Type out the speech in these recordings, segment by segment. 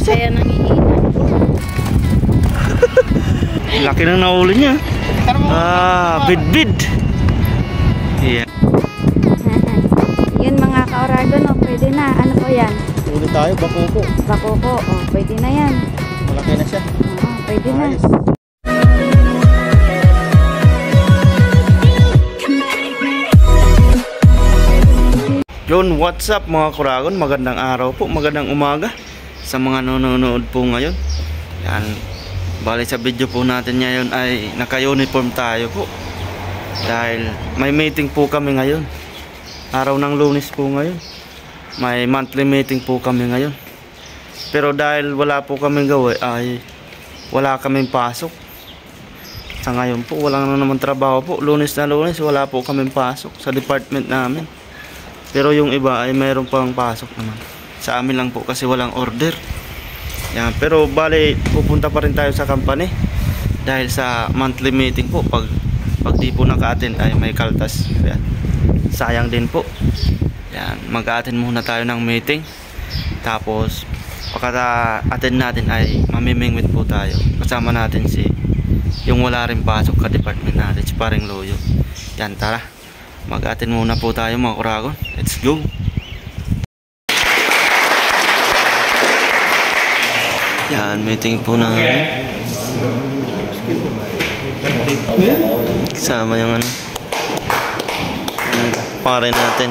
sir. Kaya nangihina. Laki ng nahuli niya. Bid-bid. Yeah. Yun mga ka-Oragon, oh, pwede na. Ano po yan? Uli tayo, bakuko. Bakuko, oh, pwede na yan. Malaki na siya. Oo, pwede na. Yun, what's up mga Oragon? Magandang araw po, magandang umaga sa mga nanonood po ngayon. Yan, bali sa video po natin ngayon ay naka-uniform tayo po. Dahil may meeting po kami ngayon. Araw ng Lunes po ngayon. May monthly meeting po kami ngayon. Pero dahil wala po kaming gawa ay wala kaming pasok. Sa ngayon po, wala na naman trabaho po. Lunes na Lunes, wala po kaming pasok sa department namin. Pero yung iba ay mayroon pang pasok naman. Sa amin lang po kasi walang order. Yan. Pero bali, pupunta pa rin tayo sa company. Dahil sa monthly meeting po, pag di po naka-attend ay may kaltas. Yan. Sayang din po. Yan. Mag-attend muna tayo ng meeting. Tapos, pagka-attend natin ay mamimingwit po tayo. Kasama natin yung wala rin pasok ka department natin, si Paring Loyo. Yan, tara. Mag-attend muna po tayo mga Oragon. Let's go. Yan, meeting po namin. Kasama yung pare natin.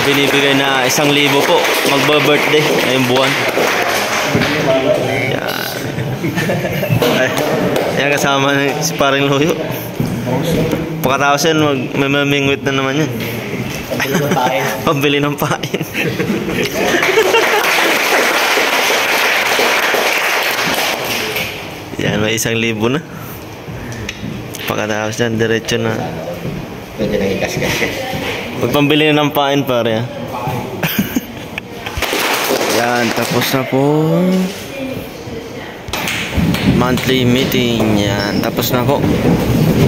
Binibigay na 1,000 po. Magba-birthday ngayong buwan. Yan. Yan, kasama si Paring Loyo. Pagkatapos yan, may mamingwit na naman yan. Pambili ng pain. Yan, may 1,000 na. Pagkatapos yan, diretso na. Pwede nang ikas-gas. Magpambili na ng pain pare. Yan, tapos na po. Monthly meeting. Yan, tapos na po.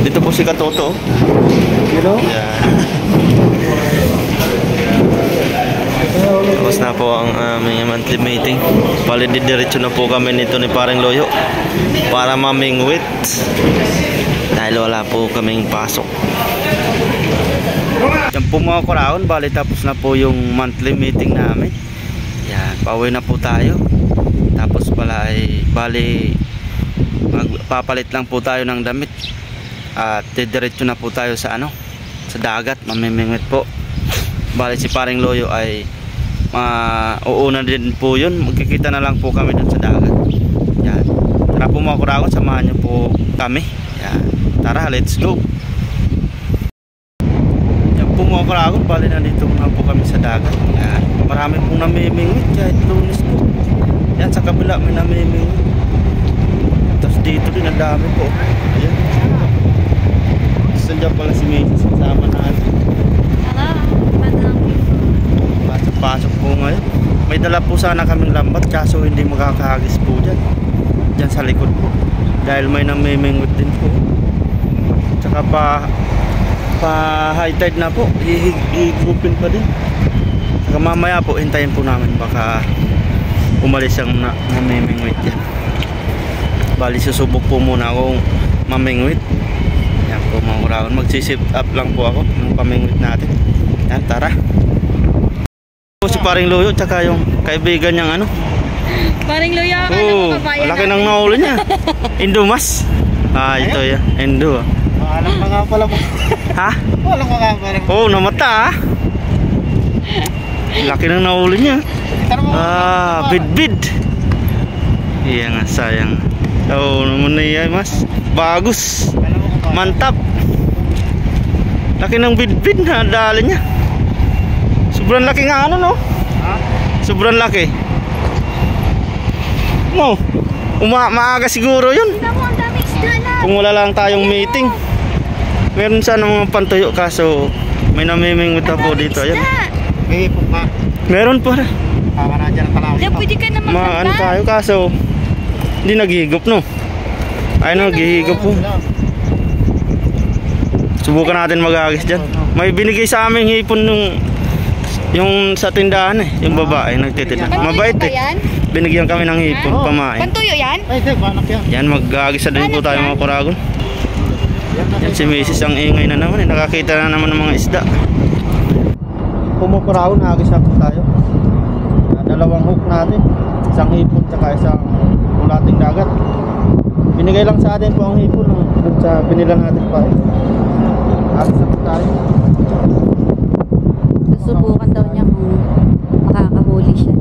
Dito po si Katoto. You know? Yan. Tapos na po ang aming monthly meeting. Bali, diretso na po kami nito ni Paring Loyo para mamingwit. Dahil wala po kaming pasok. Yan po mga Oragon. Bali, tapos na po yung monthly meeting namin. Yan, pauwi na po tayo. Tapos pala ay bali magpapalit lang po tayo ng damit at diretso na po tayo sa sa dagat, mamimingwit po. Bali si Paring Loyo ay uuna din po yun. Magkikita na lang po kami dun sa dagat. Yan. Tara po mga Oragon, samahan nyo po kami. Yan. Tara, let's go. Yan po mga Oragon, bali na dito na po kami sa dagat. Yan. Marami pong namimingwit kahit Lunes po. Yan, sa kabila may namimingwit. Tapos dito din ang dami po. Ayan. Saan dyan pala si Macy's, kasama natin. Pasok po ngayon. May dala po sana kaming lambat, kaso hindi makakahagis po dyan. Dyan sa likod po. Dahil may namimingwit din po. Tsaka pa high tide na po, higupin pa din. Tsaka mamaya po, hintayin po namin baka umalis ang namimingwit dyan. Bali, susubok po muna akong mamingwit. Yan po mga Oragon, magsisip up lang po ako ng pamingwit natin. Yan, tara. Si Paring Loyo, tsaka yung kaibigan niyang Paring Loyo, laki ng nahuli niya. Indomas. Ito yan, Indo. Alam pa nga pala po. Ha? Alam pa nga pala. Oo, namata. Laki ng nahuli niya. Bid-bid. Iya nga, sayang. Oo naman na yan, mas bagus. Mantap. Laki ng bid-bid na dali niya. Sobrang laki nga no? Sobrang laki. Maaga siguro yun. Kung wala lang tayong meeting. Meron sana mga pantuyo kaso may namimingwit po dito. Ayan. May ipok ka. Meron pa. Tama na dyan ang kalawin. Pwede ka naman Ano tayo kaso hindi naghihigop no. Ay naghihigop po. Subukan natin mag-agis dyan. May binigay sa aming hipon nung Yung sa tindahan yung babae nagtitinda. Mabait Pantuyo ba eh. yan? Binigyan kami ng hipon, Oo. pamain. Pantuyo yan? Ay, hindi, banak yan. Yan, mag-aagisa din po Anak tayo yan? mga kuragon. Yan si Mrs. ang ingay na naman nakakita na naman ng mga isda. Pumukuragon, agisa po tayo. Dalawang hook natin. Isang hipon tsaka isang ulating dagat. Binigay lang sa atin po ang hipon doon sa binila natin pa. Agisa po tayo. Susubukan daw niya kung makakahuli siya.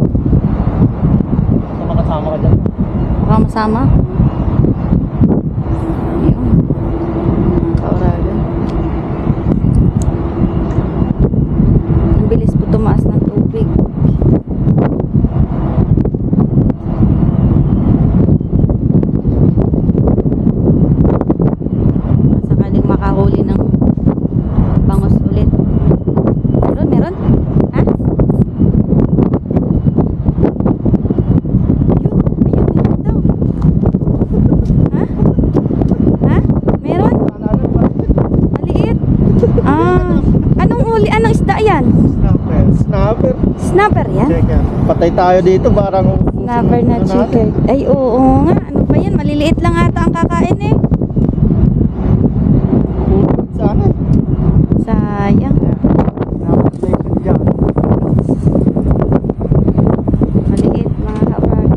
Kung makasama ka dyan. Baka masama? Ayun. Kauragan. Ang bilis po tumaas ng tubig. Sakaling makahuli ng bangos ulit. Meron? Ha? Ayun, meron daw. Ha? Ha? Meron? Maliit. Anong uli? Anong isda yan? Snapper. Snapper. Snapper yan? Check yan. Patay tayo dito, parang Snapper na chicken. Ay, oo nga. Ano pa yan? Maliliit lang ata ang kakain eh. Pulot sana. Sayang. Station dyan. Maliit mga kapag.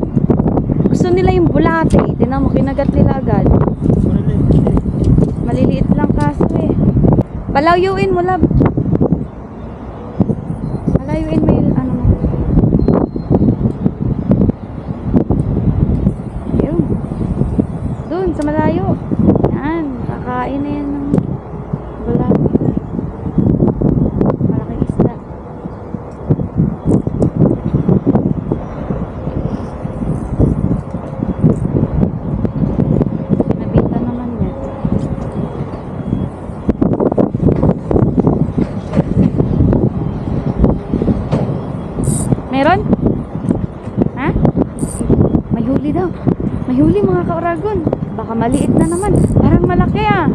Gusto nila yung bulate. Tinan mo, kinagat nila agad. Maliliit lang kaso eh. Palayuin mo, lab. Palayuin mo yung ano mo. Ayun. Doon, sa malayo. Yan, kakain na yan ng bulate. Malaking isda. Nabita naman yan. Meron? Ha? May huli daw. May huli mga kauragon. Baka maliit na naman. Parang malaki ah.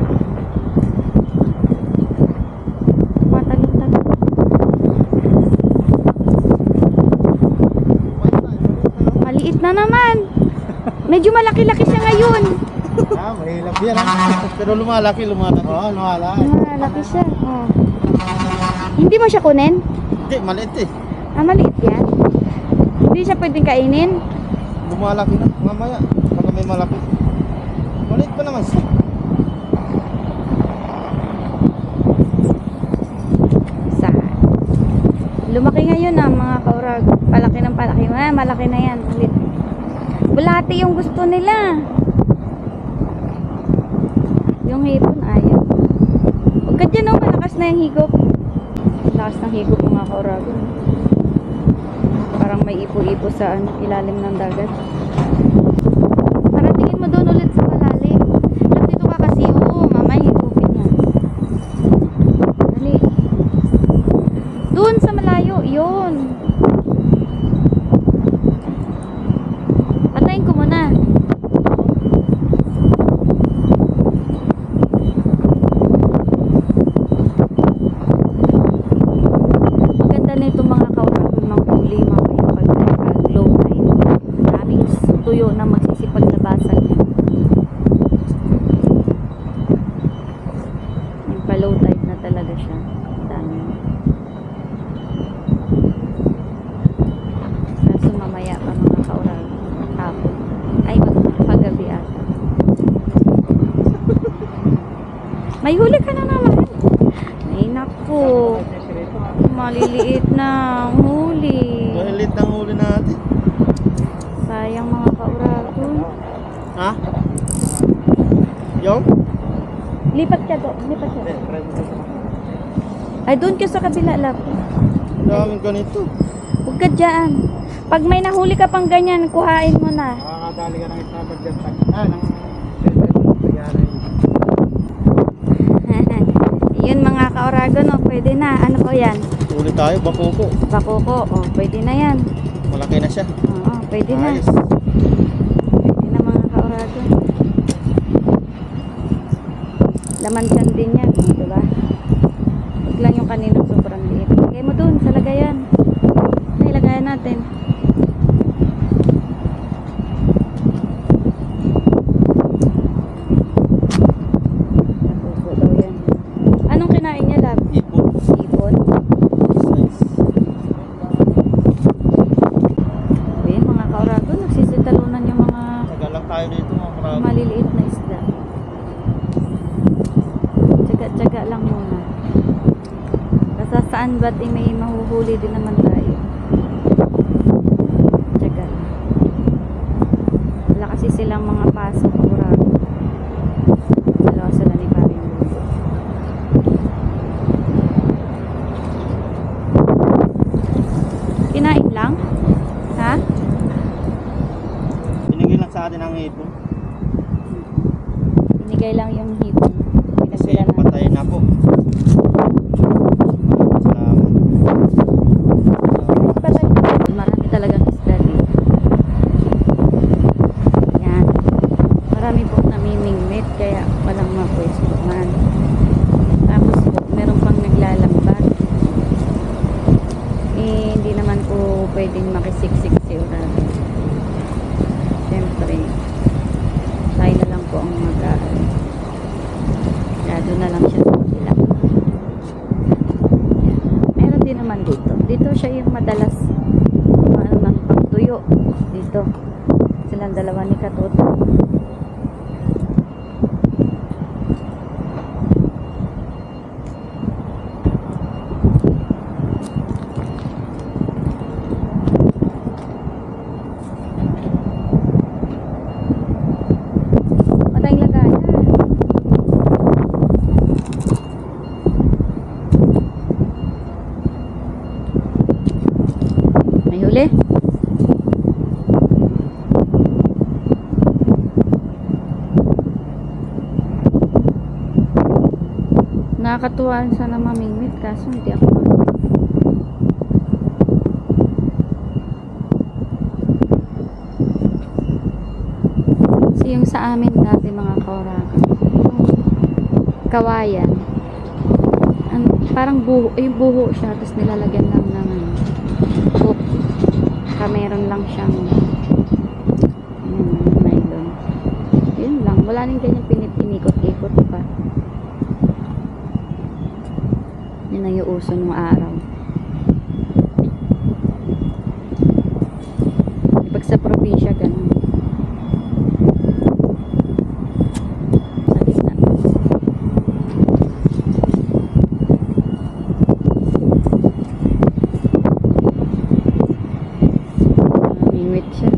Matalong-talong. Maliit na naman. Medyo malaki-laki siya ngayon. Mahilap yan ha. Pero lumalaki. Oo, lumalaki. Malaki siya. Oh. Hindi mo siya kunin? Hindi, maliit eh. Maliit yan. Hindi siya pwedeng kainin. Lumalaki na. Mamaya, baka may malaki. Maliit pa naman siya. Saan? Lumaki ngayon mga kaurag. Palaki ng palaki. Malaki na yan. Ulit. Bulati yung gusto nila. Yung hipon ayaw. Huwag ka dyan malakas na yung higop. Lakas ng higop mga kaurag. Parang may ipo-ipo sa ilalim ng dagat. Para tingin mo doon ulit sa malalim. Dito ka kasi, mamay higupin yan. Dali. Doon sa malayo, yun. Patayin ko muna. Maganda na itong mga kauragod ng huli, pag low tide. Maraming tuyo na magsisipag na basag. Yung pa low tide na talaga siya. Dami. Kaso mamaya pa mga kauragod. Hapon. Ay, paggabi ata. May huli ka na naman. Ay, naku. Maliliit na ang huli. Maliit ang huli natin. Sayang mga kauragon. Ha? Yung? Lipat ka doon. Lipat ka. Ay, doon ka sa kabila, lap. Daming ganito. Huwag ka dyan. Pag may nahuli ka pang ganyan, kuhain mo na. Makakadali ka ng isabag dyan. Ng Yun mga kauragon, pwede na. Ano po yan? huli tayo, bakuko. Bakoko. Pwede na yan. Malaki na siya. Oo, pwede na. Ayos. Pwede na mga kauragon. Laman dyan din yan. Diba? Huwag lang yung kaninang sobrang liit. Lagay mo doon sa lagayan. natin. Natubo daw yan. Anong kinain niya, lab? Ipon. Ibon? Size. Ayun, mga kauragon, nagsisitalunan yung mga Tagalak tayo dito mga karag. maliliit na isda. Tsaga-tsaga lang muna. Kasi saan ba't may mahuhuli din naman tayo. Tsaga lang. Wala kasi silang mga pasok urago. Dalawa sila ni Paring Lugo. Kinain lang? Ha? Binigay lang sa atin ang ipon. Binigay lang yung hipon. Kasi Pinagpila na. patay na po. Salamat. Patay. Marami talagang isda dito. Yan. Marami po namimingwit kaya walang mapwestuhan. Tapos po, meron pang naglalambat. Eh, hindi naman po pwedeng makisiksik si Urago. Siyempre, tayo na lang po ang mag-aaral. Kaya doon na lang siya sa kabila. Yan. Meron din naman dito. Dito siya yung madalas ano ng pagtuyo. Dito. Silang dalawa ni Katuto. Matayong lagayan. May huli. Nakakatuwa sana mamimit kaso hindi ako kasi yung sa amin dati mga kauragan kawayan parang buho, yung buho siya tapos nilalagyan lang ng hook meron lang siyang nylon yun lang, wala nang ganyan pininikot-ikot pa. Yun ang yung uso ng araw. Pag sa probinsya, ganun. Sa gitna. Mingwit siya.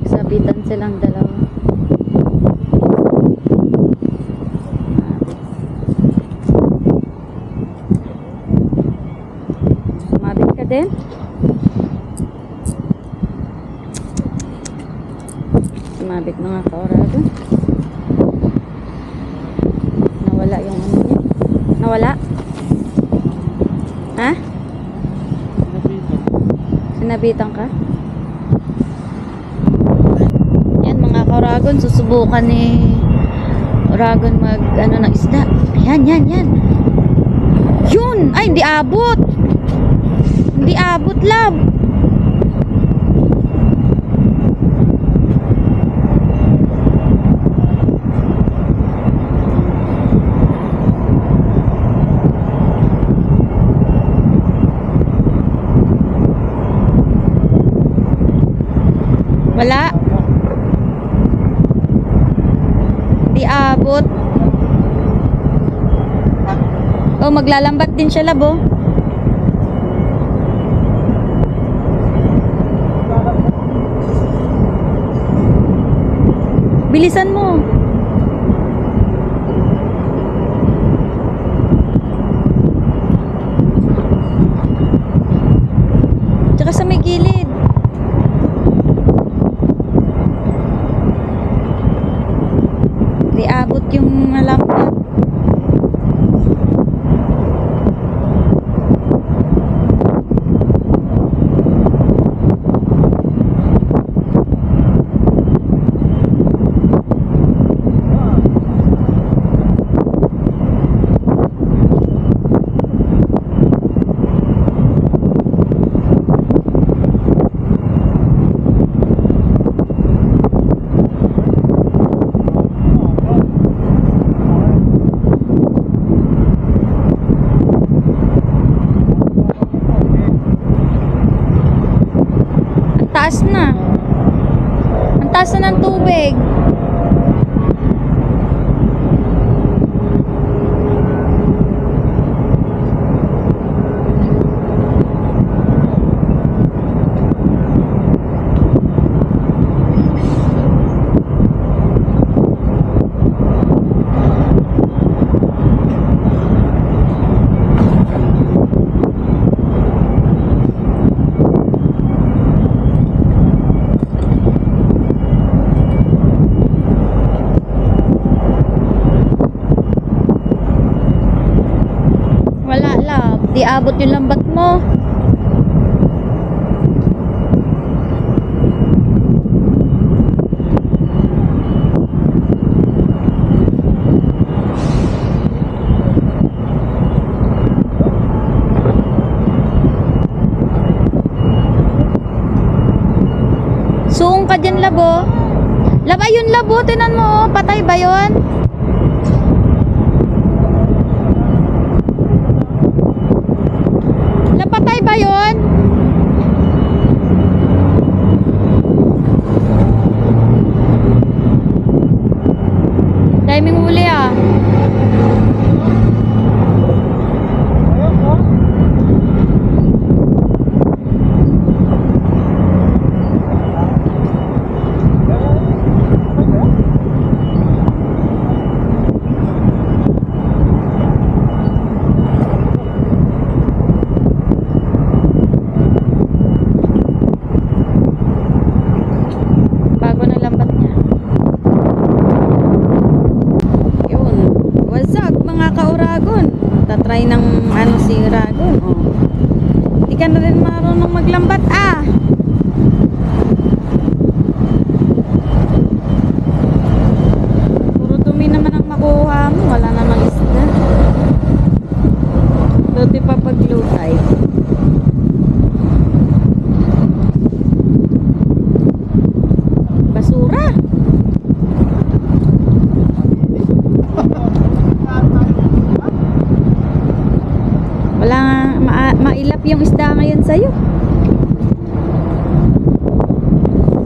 Sabitan silang dalawa. Din. Sumabit mga kaurago. Nawala yung ano niya. Nawala? Ha? Sinabitan ka? Yan mga kauragon, susubukan ni Uragon mag ano ng isda. Ayan, yan, yan. Yun! Ay, hindi abot! Hindi abot, lab. Wala. Hindi abot. Oh, maglalambat din siya, lab, oh. Bilisan mo. Tsaka sa may gilid. Di abot yung lambat. taas na. Ang taas na ng tubig. Wala, love. Di abot yung lambat mo. Suong ka dyan, labo. Laba yun, labo. Tinan mo. Patay ba yun? Napatay ba yun? Timing huli ah. Bago na lambat niya. Yun. What's up mga ka-Uragon? Tatry ng ano si Uragon. Oh. Hindi ka na rin marunong maglambat ah. Puro dumi naman ang makuha mo. Wala namang isda. Dote pa pag low tide. Basura. Wala nga mailap yung isda ngayon sa'yo.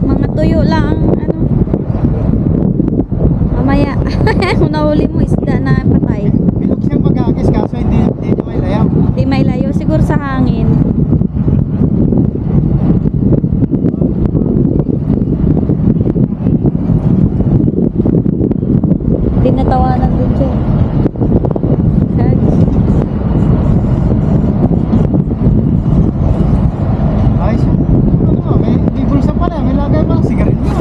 Mga tuyo lang ano. Mamaya kung nahuli mo isda na patay. Bilog siyang mag-agis kaso hindi may layam. Hindi may layo siguro sa hangin. Tinatawanan din siya. Ayos. Ano nga, may bulsa pala. May lagay pa ng sigarilyo.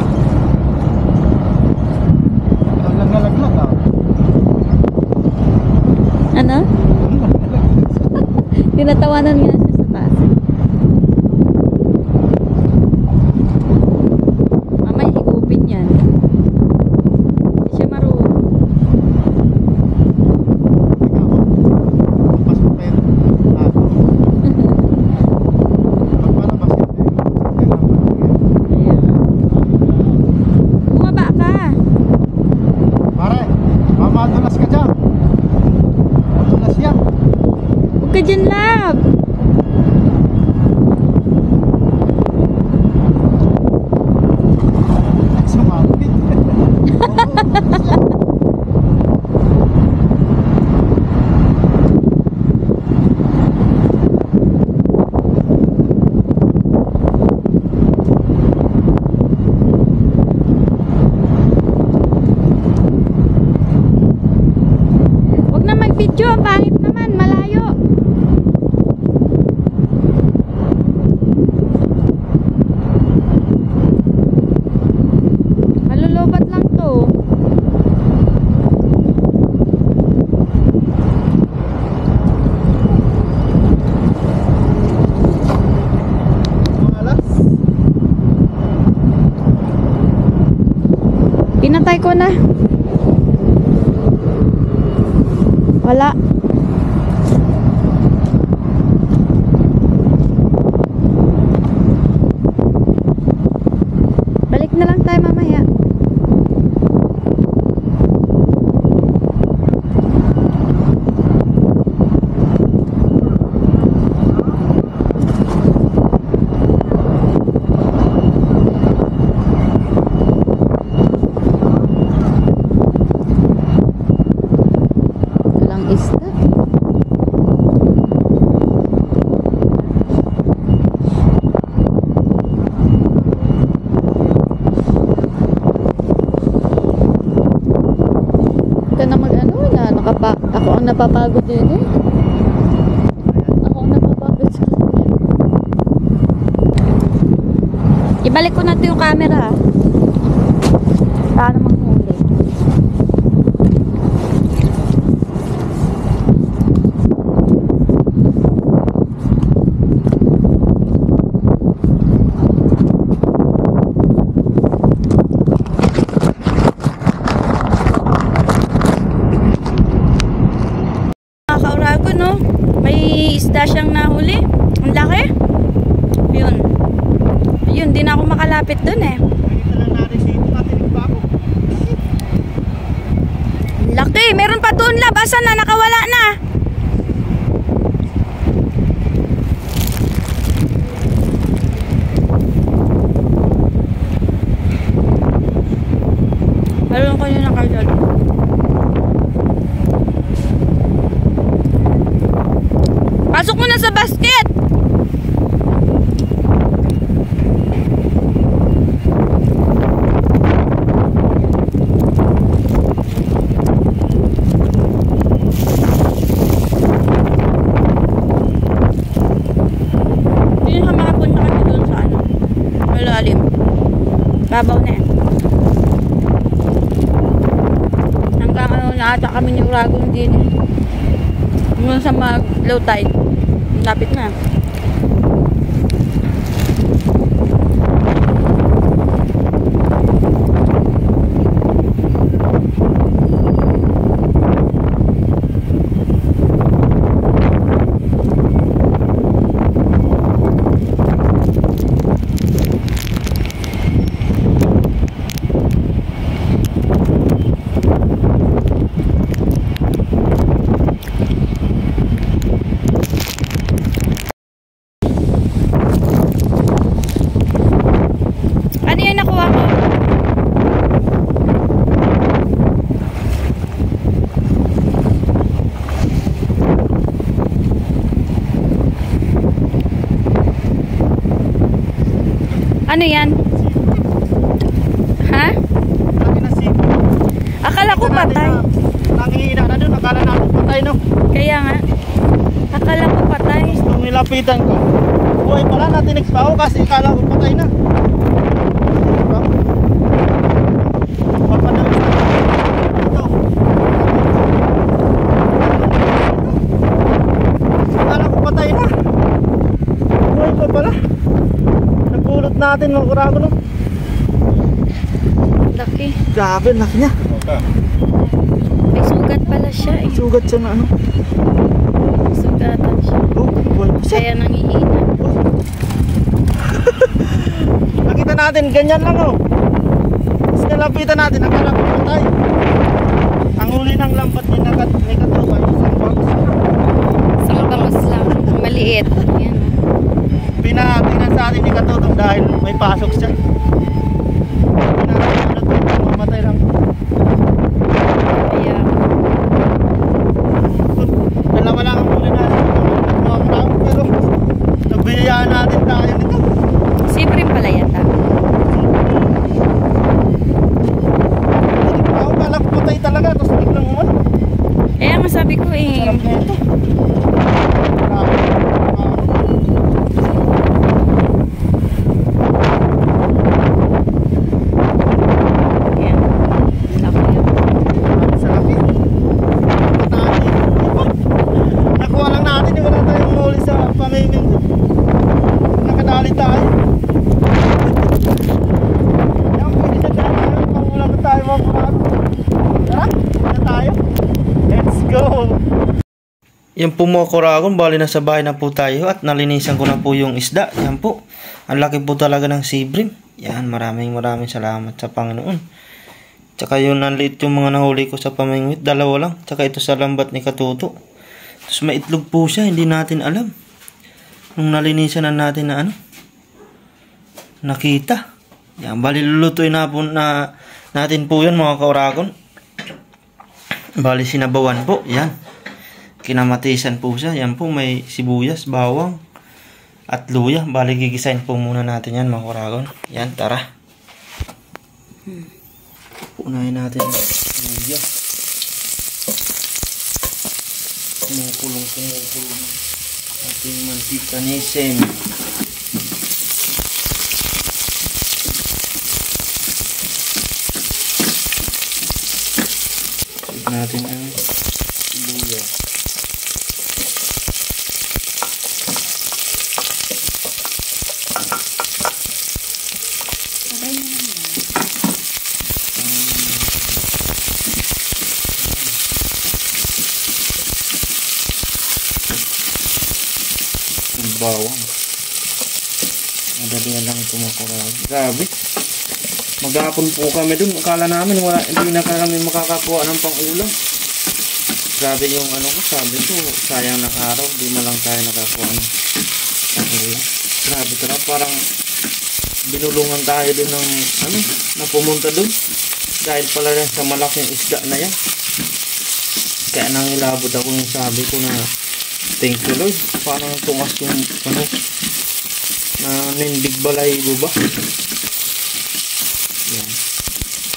Nalaglag ah. Ano? Tinatawanan nga siya sa taas. Mamay higupin yan. Hindi siya marunong. Pasok pa yun. Magpalabas yan. Ayan. Bumaba ka. Pare, mamadulas ka dyan. Madulas yan. Huwag ka dyan, love. Sumapit. Huwag na mag-video. Ang pangit naman. Malayo. Malulubat lang to. Malas. Pinatay ko na. Wala. Balik na lang tayo mamaya. napapagod din eh. Ako ang napapagod sa kanya. Ibalik ko na ito yung camera. Para namang huli. Kaurago, no? May isda siyang nahuli. Ang laki. Yun. Yun, di na ako makalapit dun eh. Laki. Meron pa doon, lab. Asan na? Nakawala na. Meron ko yun nakagad. Pasok mo na sa basket. Hindi na makapunta kami doon sa ano. Malalim. Babaw na eh. Hanggang ano naata kami ni Uragong din eh. Hanggang sa mag-low tide. Lapit na. Ano yan? Ha? Akala ko patay. Nangihina na doon, akala natin patay, no? Kaya nga. Akala ko patay. Nung nilapitan ko, buhay pala natin nagpaho kasi akala ko patay na. Papadami sa ito. Akala ko patay na. Buhay pa pala. Napulot natin mga kurago, no? Laki. Grabe, laki niya. May sugat pala siya eh. Sugat siya na ano. May sugatan siya. Oh, buhay pa siya. Kaya nangihina. Nakita natin, ganyan lang, oh. Tapos nalapitan natin, akala ko patay. Ang huli ng lambat ni Katuba, isang box. Isang bangus lang. Maliit. Yan. Pinatingnan sa atin ni Katutong dahil may pasok siya. Mamatay lang. Kaya. Dalawa lang ang huli natin. Pero nabiyayaan natin tayo nito. Siyempre pala yata. Ako kala ko patay talaga, tapos biglang umano. Kaya nga sabi ko eh. Sarap na ito. Yan. Laki yun. Sarap eh. Matali. Nakuha lang natin, wala tayong huli sa pamiming. Nakadali tayo. Yan, pwede na tayo. Pangulang na tayo mga purago. Tara, na tayo. Let's go! Yan po mga kuragon, bali na sa bahay na po tayo at nalinisan ko na po yung isda. Yan po, ang laki po talaga ng sibrim. Yan, maraming salamat sa Panginoon. Tsaka yun, nanliit yung mga nahuli ko sa pamingwit, dalawa lang. Tsaka ito sa lambat ni Katuto. Tapos may itlog po siya, hindi natin alam. Nung nalinisan na natin na ano, nakita. Yan, bali lulutuin na po na natin po yun mga kuragon. Bali sinabawan po, yan. Kinamatisan po siya. Yan po, may sibuyas, bawang, at luya. Bali, gigisain po muna natin yan, mga kuragon. Yan, tara. Unahin natin ang luya. kumukulong ating mantika nisem. Sip natin ang sibuyas. Bawang. Madali lang ito makurag. Grabe. Maghapon po kami dun. Akala namin hindi na kami makakakuha ng pang-ulam. Grabe yung ano ko. Sabi ko, sayang ng araw. Di na lang tayo nakakuha ng pang-ulam. Grabe talaga. Parang binulungan tayo dun ng ano, na pumunta dun. Dahil pala sa malaking isda na yan. Kaya nangilabot ako yung sabi ko na thank you Lord. Parang tumas yung ano na nindig balahibo ba? Yan.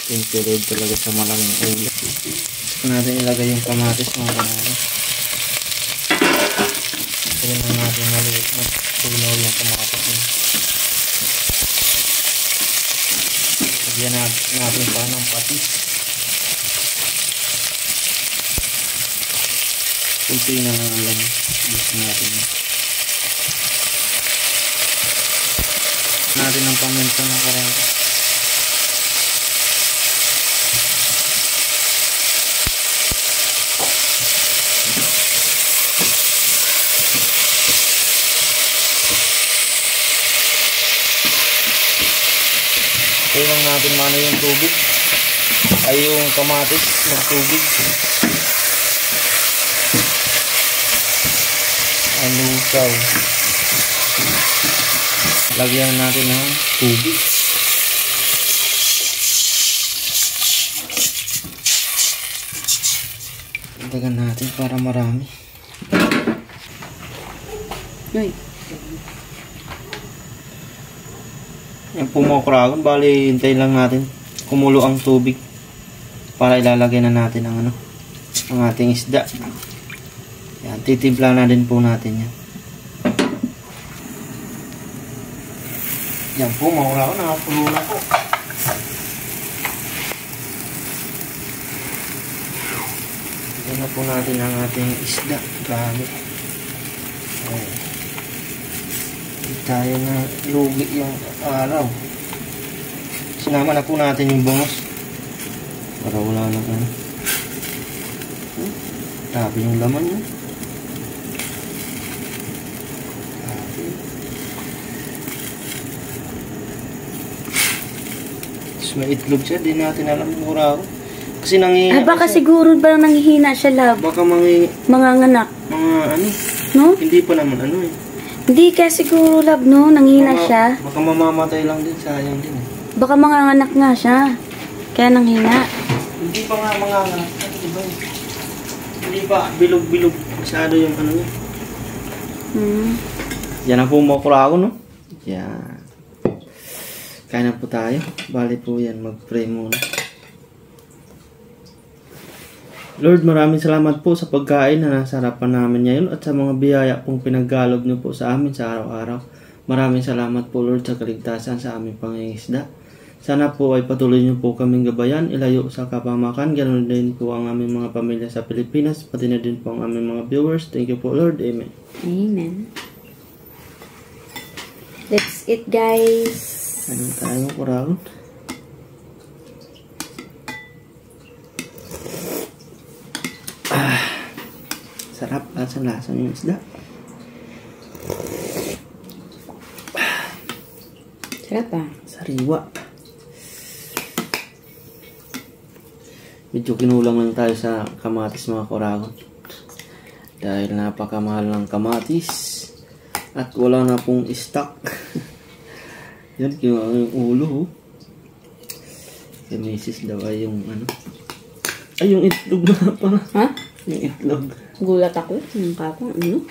Thank you Lord talaga sa malaking ulam. Gusto natin ilagay yung kamatis mga kanara. Kaya na natin maliit na tunaw yung kamatis niya. Lagyan natin pa ng patis. Kunti na lang alam. Gusto natin ang paminta na karang. Kailangan natin mano yung tubig ay yung kamatis magtubig. Ang lusaw. Lagyan natin ng tubig. Lagyan natin para marami. Uy. Yung pumokragon, bali hintay lang natin kumulo ang tubig para ilalagay na natin ang ano, ang ating isda. Yan, titimpla na din po natin yan. Yan po, mawala ko, nakapulo na po. Yan na po natin ang ating isda. Grabe. Ayan. Hindi tayo na lugi yung araw. Sinama na po natin yung bangos. Para wala nang ano. Tabi yung laman yun. May itlog siya, di natin alam kung ako. Kasi nangihina. Baka siguro ba nanghihina siya, love? Baka manganganak. Mga ano? No? Hindi pa naman ano eh. Hindi kaya siguro, love, no? Nanghihina siya. Baka mamamatay lang din, sayang din eh. Baka manganganak nga siya. Kaya nanghina. Hindi pa nga manganganak. Diba? Hindi pa bilog-bilog. Masyado yung ano niya. Yan na po makura ako, no? Yan. Kain na po tayo. Bali po yan. Mag-pray muna. Lord, maraming salamat po sa pagkain na nasa harapan namin ngayon at sa mga biyaya pong pinaggalog niyo po sa amin sa araw-araw. Maraming salamat po Lord sa kaligtasan sa aming pangingisda. Sana po ay patuloy niyo po kaming gabayan, ilayo sa kapamakan. Ganoon din po ang aming mga pamilya sa Pilipinas, pati na din po ang aming mga viewers. Thank you po Lord. Amen. Amen. Let's eat, guys. Ano tayo kurang? Sarap. Lasa-lasa yung isda. Sarap ah. Sariwa. Medyo kinulang lang tayo sa kamatis mga kuragon. Dahil napakamahal ng kamatis. At wala na pong stock. Yan, yung ulo. Yung misis daw ay yung ano. Ay, yung itlog na pala. Ha? Yung itlog. Gulat ako. Yung kako. Ano?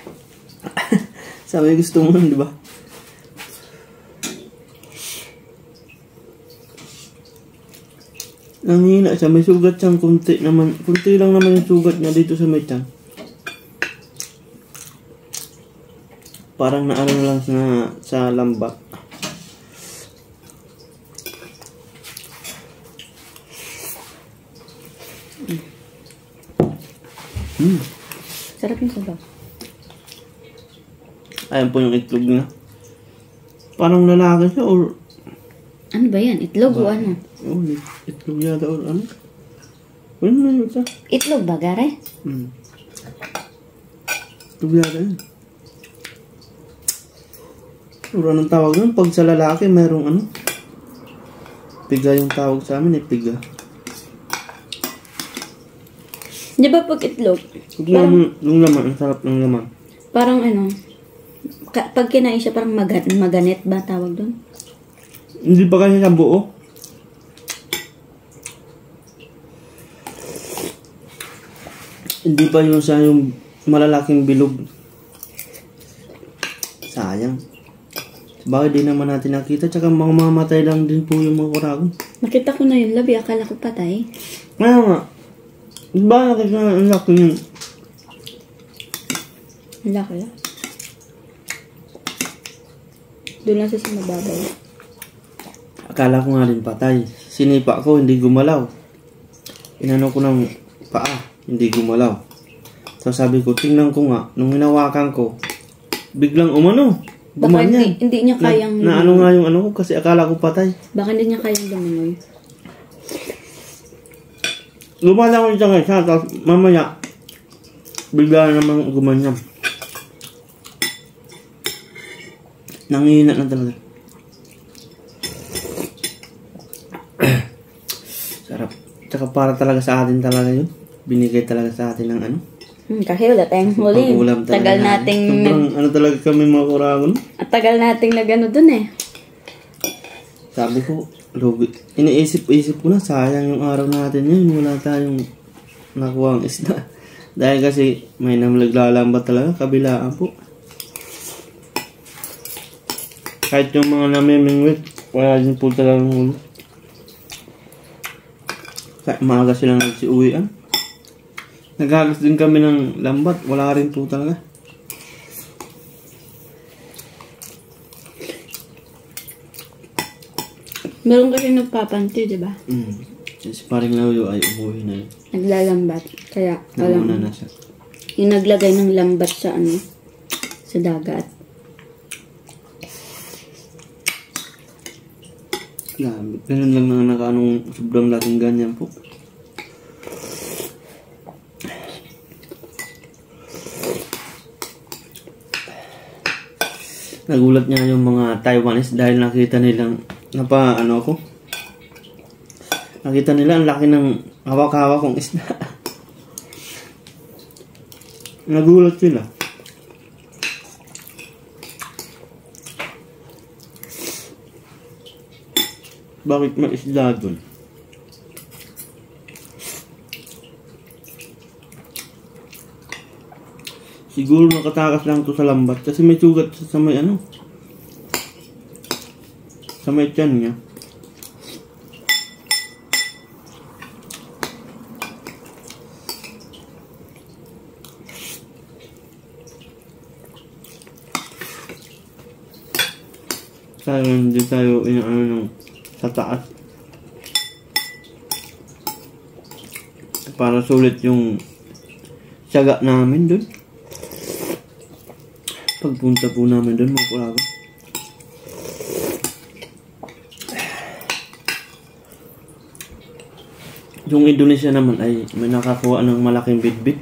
Sabi gusto mo nun, di ba? Nanghina siya. May sugat siyang kunti naman. Kunti lang naman yung sugat niya dito sa may tiyan. Parang naano lang sa lambat. Sarap yung sabaw. Ayan po yung itlog niya. Parang lalaki siya or... Ano ba yan? Itlog o ano? Oh, itlog yata or ano? Ano na yun siya? Itlog ba, Gare? Itlog yata yun. Or anong tawag nun? Pag sa lalaki, mayroong ano? Piga yung tawag sa amin, piga. Di ba pag itlog? Yung laman, ang sarap ng laman. Parang ano, pag kinain siya parang maganet ba tawag doon? Hindi pa kasi sa buo. Hindi pa yun sa yung malalaking bilog. Sayang. Bakit di naman natin nakita? Tsaka mamamatay lang din po yung mga kuragon. Nakita ko na yun, labi. Akala ko patay. Kaya nga. Ba nakita na ang laki yun? Ang laki lang. Doon lang siya sa mababaw. Akala ko nga din patay. Sinipa ko, hindi gumalaw. Inano ko ng paa, hindi gumalaw. So sabi ko, tingnan ko nga, nung hinawakan ko, biglang umano. Baka hindi niya kayang... Na ano nga yung ano ko, kasi akala ko patay. Baka hindi niya kayang lumingoy. Lumalangon siya ngayon, tapos mamaya, bigla namang gumanyan. Nangihina na talaga. Sarap. Tsaka para talaga sa atin talaga yun. Binigay talaga sa atin ng ano. Kasi wala tayong huli. Tagal nating... Sobrang ano talaga kami mga kuragon. At tagal nating nagano dun eh. Sabi ko, lugi. Iniisip ko na, sayang yung araw natin yun. Wala tayong nakuha ang isda. Dahil kasi may namlaglalambat talaga, kabilaan po. Kahit yung mga namimingwit, wala din po talagang huli. Kahit maaga silang nagsiuwian. Naghagas din kami ng lambat, wala rin po talaga. Meron kasi nagpapanti, di ba? Si paring Lauyo ay umuwi na yun. Naglalambat. Kaya walang... Nauna na siya. Yung naglagay ng lambat sa ano, sa dagat. Ganun lang na nakaanong sobrang laking ganyan po. Nagulat niya yung mga Taiwanese dahil nakita nilang nakita nila ang laki ng hawak-hawak kong isda. Nagulat sila. Bakit may isda dun? Siguro nakatakas lang to sa lambat kasi may sugat sa may ano. Sa may tiyan niya. Tayo hindi tayo inaano ng sa taas. Para sulit yung tiyaga namin dun. Pagpunta po namin doon mga kurago. Yung Indonesia naman ay may nakakuha ng malaking bidbid.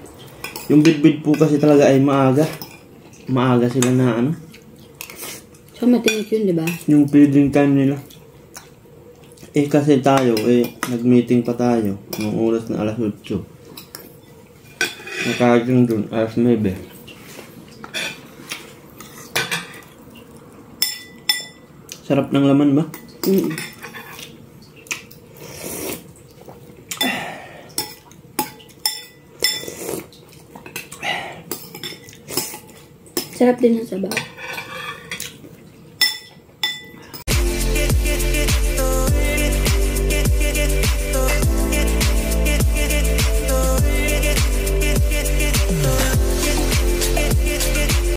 Yung bidbid po kasi talaga ay maaga. Maaga sila na ano. So matinit yun, di ba? Yung feeding time nila. Eh kasi tayo, nag-meeting pa tayo. Noong oras na alas 8. Nakarating doon, alas 9. Sarap ng laman ba? Sarap din ang sabaw.